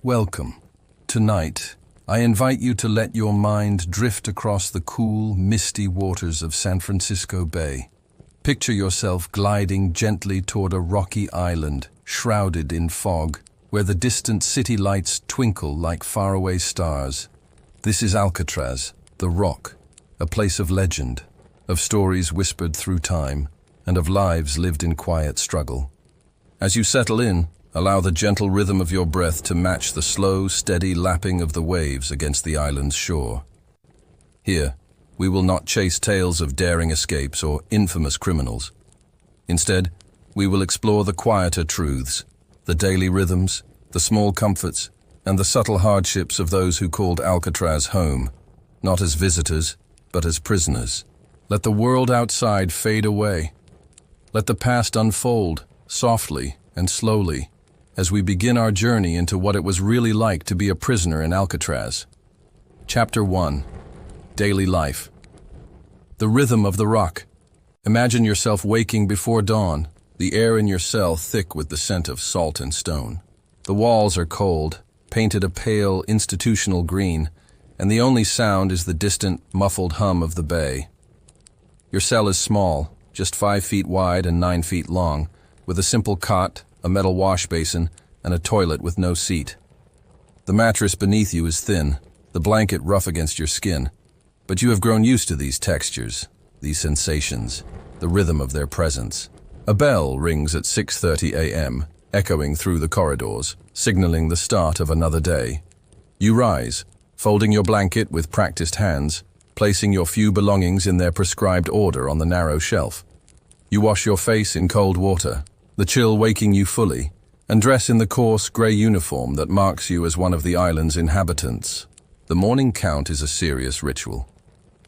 Welcome. Tonight, I invite you to let your mind drift across the cool, misty waters of San Francisco Bay. Picture yourself gliding gently toward a rocky island, shrouded in fog, where the distant city lights twinkle like faraway stars. This is Alcatraz, the Rock, a place of legend, of stories whispered through time, and of lives lived in quiet struggle. As you settle in, allow the gentle rhythm of your breath to match the slow, steady lapping of the waves against the island's shore. Here, we will not chase tales of daring escapes or infamous criminals. Instead, we will explore the quieter truths, the daily rhythms, the small comforts, and the subtle hardships of those who called Alcatraz home, not as visitors, but as prisoners. Let the world outside fade away. Let the past unfold, softly and slowly, as we begin our journey into what it was really like to be a prisoner in Alcatraz. Chapter 1. Daily Life. The rhythm of the Rock. Imagine yourself waking before dawn, the air in your cell thick with the scent of salt and stone. The walls are cold, painted a pale, institutional green, and the only sound is the distant, muffled hum of the bay. Your cell is small, just 5 feet wide and 9 feet long, with a simple cot, a metal wash basin, and a toilet with no seat. The mattress beneath you is thin, the blanket rough against your skin, but you have grown used to these textures, these sensations, the rhythm of their presence. A bell rings at 6:30 a.m., echoing through the corridors, signaling the start of another day. You rise, folding your blanket with practiced hands, placing your few belongings in their prescribed order on the narrow shelf. You wash your face in cold water, the chill waking you fully, and dress in the coarse grey uniform that marks you as one of the island's inhabitants. The morning count is a serious ritual.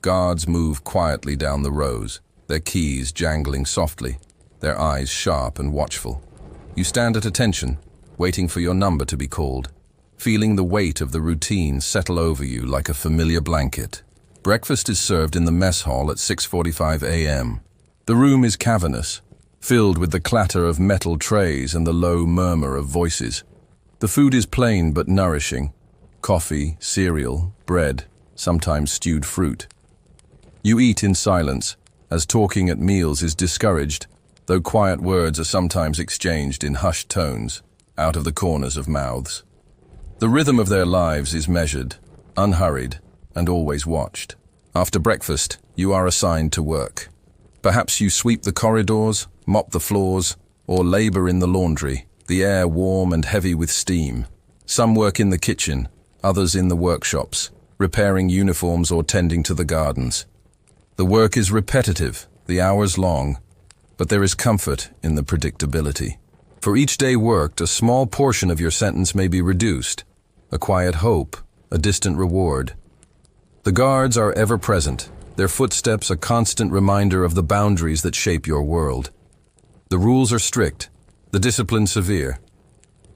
Guards move quietly down the rows, their keys jangling softly, their eyes sharp and watchful. You stand at attention, waiting for your number to be called, feeling the weight of the routine settle over you like a familiar blanket. Breakfast is served in the mess hall at 6:45 a.m. The room is cavernous, filled with the clatter of metal trays and the low murmur of voices. The food is plain but nourishing. Coffee, cereal, bread, sometimes stewed fruit. You eat in silence, as talking at meals is discouraged, though quiet words are sometimes exchanged in hushed tones, out of the corners of mouths. The rhythm of their lives is measured, unhurried, and always watched. After breakfast, you are assigned to work. Perhaps you sweep the corridors, mop the floors, or labor in the laundry, the air warm and heavy with steam. Some work in the kitchen, others in the workshops, repairing uniforms or tending to the gardens. The work is repetitive, the hours long, but there is comfort in the predictability. For each day worked, a small portion of your sentence may be reduced, a quiet hope, a distant reward. The guards are ever present, their footsteps a constant reminder of the boundaries that shape your world. The rules are strict, the discipline severe.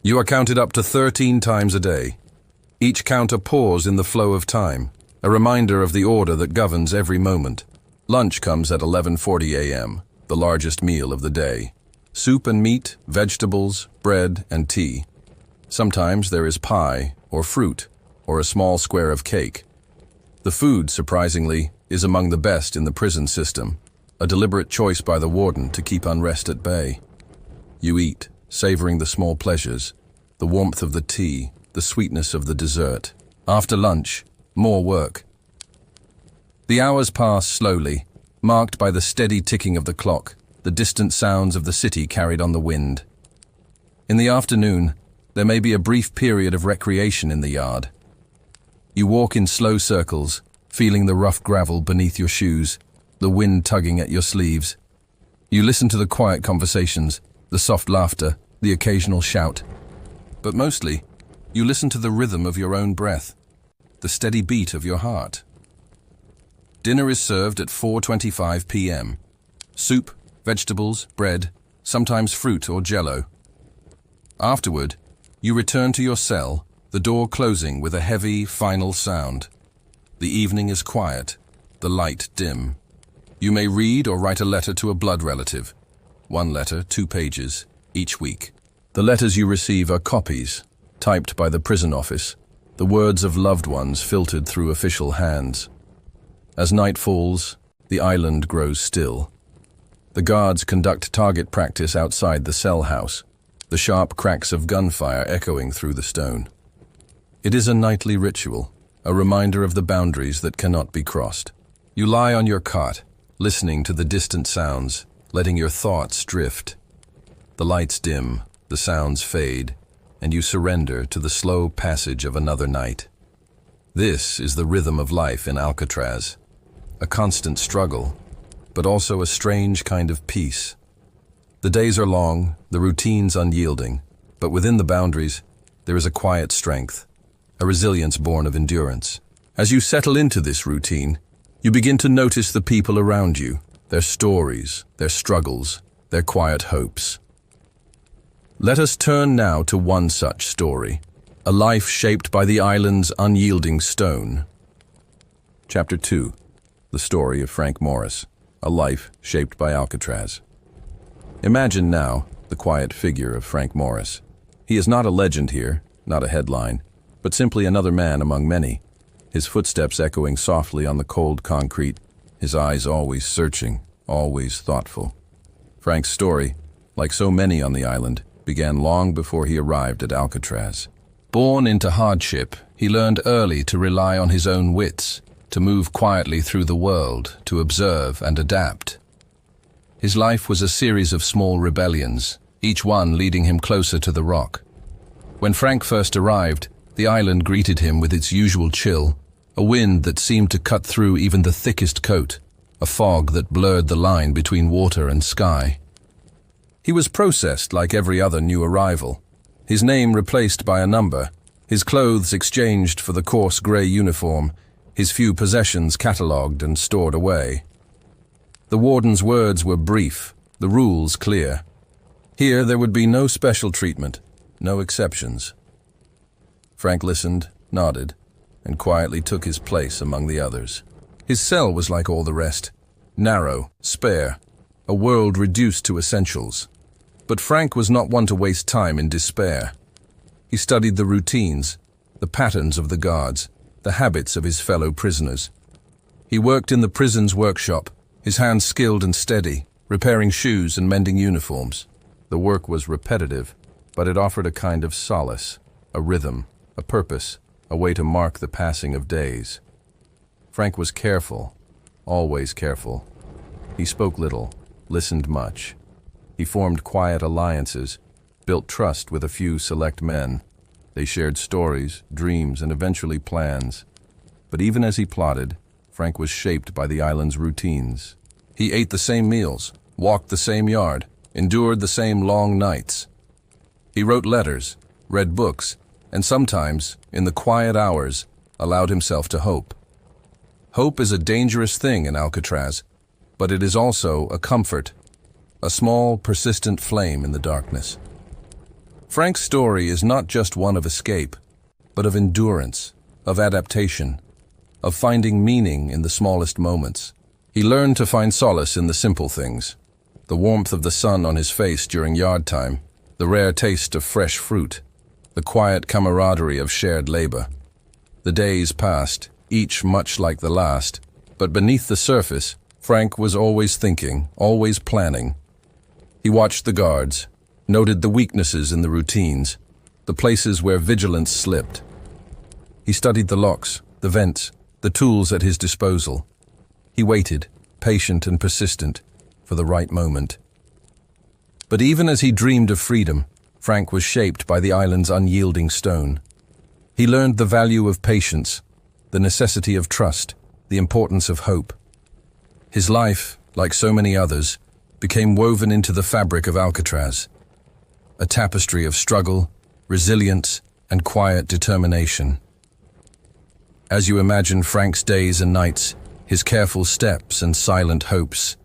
You are counted up to 13 times a day. Each count a pause in the flow of time, a reminder of the order that governs every moment. Lunch comes at 11:40 a.m., the largest meal of the day. Soup and meat, vegetables, bread and tea. Sometimes there is pie or fruit or a small square of cake. The food, surprisingly, is among the best in the prison system, a deliberate choice by the warden to keep unrest at bay. You eat, savoring the small pleasures, the warmth of the tea, the sweetness of the dessert. After lunch, more work. The hours pass slowly, marked by the steady ticking of the clock, the distant sounds of the city carried on the wind. In the afternoon, there may be a brief period of recreation in the yard. You walk in slow circles, feeling the rough gravel beneath your shoes, the wind tugging at your sleeves. You listen to the quiet conversations, the soft laughter, the occasional shout. But mostly, you listen to the rhythm of your own breath, the steady beat of your heart. Dinner is served at 4:25 p.m. Soup, vegetables, bread, sometimes fruit or jello. Afterward, you return to your cell, the door closing with a heavy, final sound. The evening is quiet, the light dim. You may read or write a letter to a blood relative. 1 letter, 2 pages, each week. The letters you receive are copies, typed by the prison office, the words of loved ones filtered through official hands. As night falls, the island grows still. The guards conduct target practice outside the cell house, the sharp cracks of gunfire echoing through the stone. It is a nightly ritual, a reminder of the boundaries that cannot be crossed. You lie on your cot, listening to the distant sounds, letting your thoughts drift. The lights dim, the sounds fade, and you surrender to the slow passage of another night. This is the rhythm of life in Alcatraz, a constant struggle, but also a strange kind of peace. The days are long, the routines unyielding, but within the boundaries, there is a quiet strength, a resilience born of endurance. As you settle into this routine, you begin to notice the people around you, their stories, their struggles, their quiet hopes. Let us turn now to one such story, a life shaped by the island's unyielding stone. Chapter 2. The story of Frank Morris, a life shaped by Alcatraz. Imagine now the quiet figure of Frank Morris. He is not a legend here, not a headline, but simply another man among many, his footsteps echoing softly on the cold concrete, his eyes always searching, always thoughtful. Frank's story, like so many on the island, began long before he arrived at Alcatraz. Born into hardship, he learned early to rely on his own wits, to move quietly through the world, to observe and adapt. His life was a series of small rebellions, each one leading him closer to the rock. When Frank first arrived, the island greeted him with its usual chill, a wind that seemed to cut through even the thickest coat, a fog that blurred the line between water and sky. He was processed like every other new arrival, his name replaced by a number, his clothes exchanged for the coarse grey uniform, his few possessions catalogued and stored away. The warden's words were brief, the rules clear. Here there would be no special treatment, no exceptions. Frank listened, nodded, and quietly took his place among the others. His cell was like all the rest, narrow, spare, a world reduced to essentials. But Frank was not one to waste time in despair. He studied the routines, the patterns of the guards, the habits of his fellow prisoners. He worked in the prison's workshop, his hands skilled and steady, repairing shoes and mending uniforms. The work was repetitive, but it offered a kind of solace, a rhythm, a purpose, a way to mark the passing of days. Frank was careful, always careful. He spoke little, listened much. He formed quiet alliances, built trust with a few select men. They shared stories, dreams, and eventually plans. But even as he plotted, Frank was shaped by the island's routines. He ate the same meals, walked the same yard, endured the same long nights. He wrote letters, read books, and sometimes, in the quiet hours, allowed himself to hope. Hope is a dangerous thing in Alcatraz, but it is also a comfort, a small, persistent flame in the darkness. Frank's story is not just one of escape, but of endurance, of adaptation, of finding meaning in the smallest moments. He learned to find solace in the simple things, the warmth of the sun on his face during yard time, the rare taste of fresh fruit, the quiet camaraderie of shared labor. The days passed, each much like the last, but beneath the surface, Frank was always thinking, always planning. He watched the guards, noted the weaknesses in the routines, the places where vigilance slipped. He studied the locks, the vents, the tools at his disposal. He waited, patient and persistent, for the right moment. But even as he dreamed of freedom, Frank was shaped by the island's unyielding stone. He learned the value of patience, the necessity of trust, the importance of hope. His life, like so many others, became woven into the fabric of Alcatraz, a tapestry of struggle, resilience, and quiet determination. As you imagine Frank's days and nights, his careful steps and silent hopes,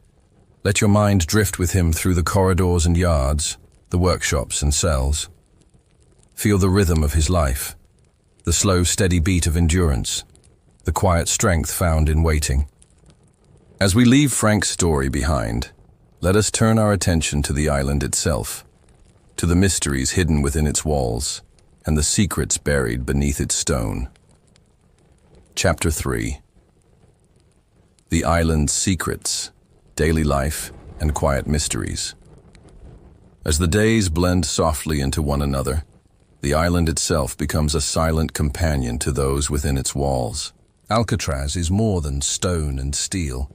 let your mind drift with him through the corridors and yards, the workshops and cells. Feel the rhythm of his life, the slow, steady beat of endurance, the quiet strength found in waiting. As we leave Frank's story behind, let us turn our attention to the island itself, to the mysteries hidden within its walls, and the secrets buried beneath its stone. Chapter 3. The Island's Secrets, Daily Life, and Quiet Mysteries. As the days blend softly into one another, the island itself becomes a silent companion to those within its walls. Alcatraz is more than stone and steel.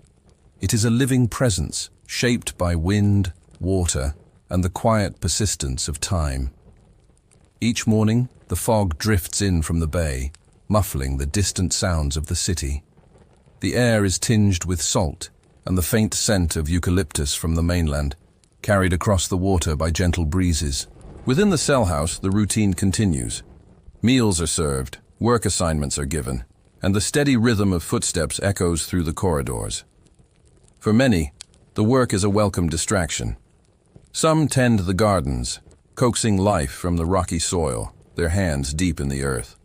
It is a living presence, shaped by wind, water, and the quiet persistence of time. Each morning, the fog drifts in from the bay, muffling the distant sounds of the city. The air is tinged with salt, and the faint scent of eucalyptus from the mainland, carried across the water by gentle breezes. Within the cell house, the routine continues. Meals are served, work assignments are given, and the steady rhythm of footsteps echoes through the corridors. For many, the work is a welcome distraction. Some tend the gardens, coaxing life from the rocky soil, their hands deep in the earth.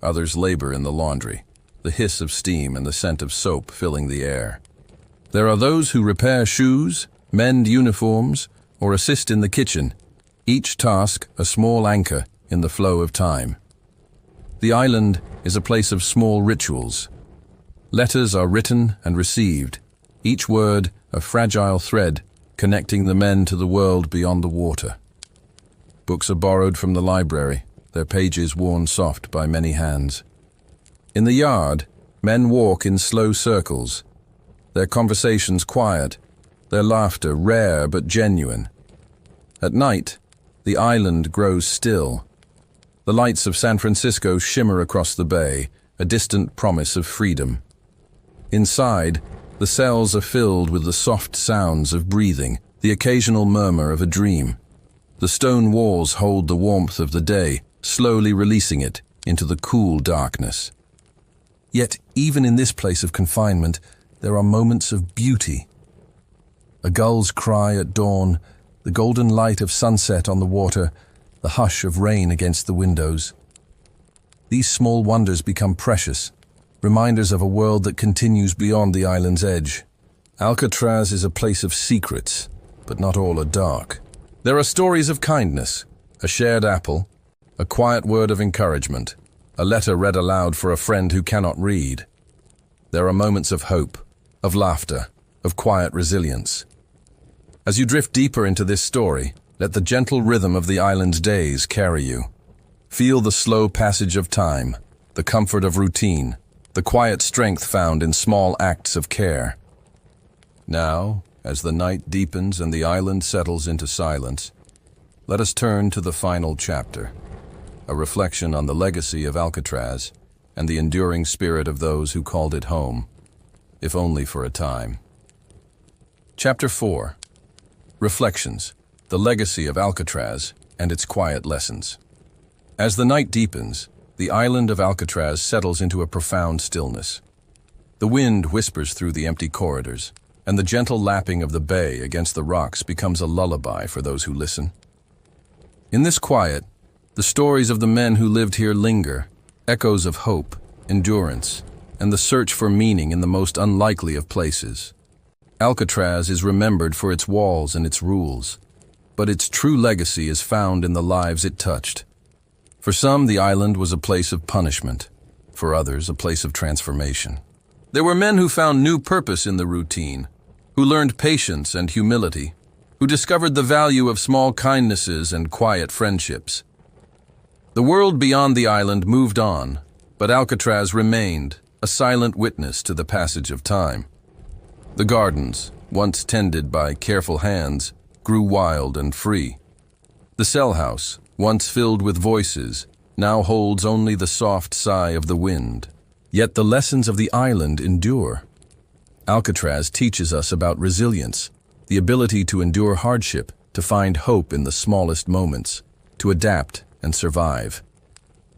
Others labor in the laundry, the hiss of steam and the scent of soap filling the air. There are those who repair shoes, mend uniforms, or assist in the kitchen, each task a small anchor in the flow of time. The island is a place of small rituals. Letters are written and received, each word a fragile thread connecting the men to the world beyond the water. Books are borrowed from the library, their pages worn soft by many hands. In the yard, men walk in slow circles, their conversations quiet, their laughter rare but genuine. At night, the island grows still. The lights of San Francisco shimmer across the bay, a distant promise of freedom. Inside, the cells are filled with the soft sounds of breathing, the occasional murmur of a dream. The stone walls hold the warmth of the day, slowly releasing it into the cool darkness. Yet, even in this place of confinement, there are moments of beauty. A gull's cry at dawn, the golden light of sunset on the water, the hush of rain against the windows. These small wonders become precious, reminders of a world that continues beyond the island's edge. Alcatraz is a place of secrets, but not all are dark. There are stories of kindness, a shared apple, a quiet word of encouragement, a letter read aloud for a friend who cannot read. There are moments of hope, of laughter, of quiet resilience. As you drift deeper into this story, let the gentle rhythm of the island's days carry you. Feel the slow passage of time, the comfort of routine, the quiet strength found in small acts of care. Now, as the night deepens and the island settles into silence, let us turn to the final chapter, a reflection on the legacy of Alcatraz and the enduring spirit of those who called it home, if only for a time. Chapter 4. Reflections, the legacy of Alcatraz and its quiet lessons. As the night deepens, the island of Alcatraz settles into a profound stillness. The wind whispers through the empty corridors, and the gentle lapping of the bay against the rocks becomes a lullaby for those who listen. In this quiet, the stories of the men who lived here linger, echoes of hope, endurance, and the search for meaning in the most unlikely of places. Alcatraz is remembered for its walls and its rules, but its true legacy is found in the lives it touched. For some, the island was a place of punishment. For others, a place of transformation. There were men who found new purpose in the routine, who learned patience and humility, who discovered the value of small kindnesses and quiet friendships. The world beyond the island moved on, but Alcatraz remained, a silent witness to the passage of time. The gardens, once tended by careful hands, grew wild and free. The cell house, once filled with voices, now holds only the soft sigh of the wind. Yet the lessons of the island endure. Alcatraz teaches us about resilience, the ability to endure hardship, to find hope in the smallest moments, to adapt and survive.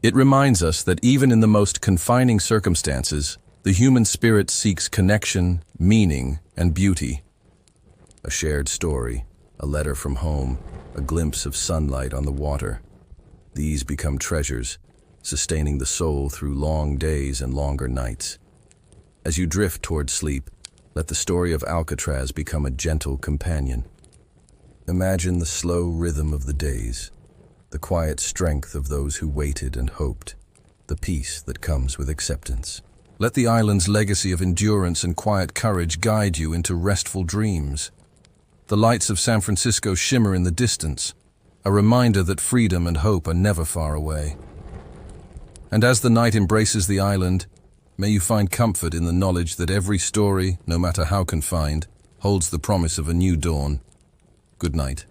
It reminds us that even in the most confining circumstances, the human spirit seeks connection, meaning, and beauty. A shared story, a letter from home, a glimpse of sunlight on the water. These become treasures, sustaining the soul through long days and longer nights. As you drift toward sleep, let the story of Alcatraz become a gentle companion. Imagine the slow rhythm of the days, the the quiet strength of those who waited and hoped, the peace that comes with acceptance. Let the island's legacy of endurance and quiet courage guide you into restful dreams. The lights of San Francisco shimmer in the distance, a reminder that freedom and hope are never far away. And as the night embraces the island, may you find comfort in the knowledge that every story, no matter how confined, holds the promise of a new dawn. Good night.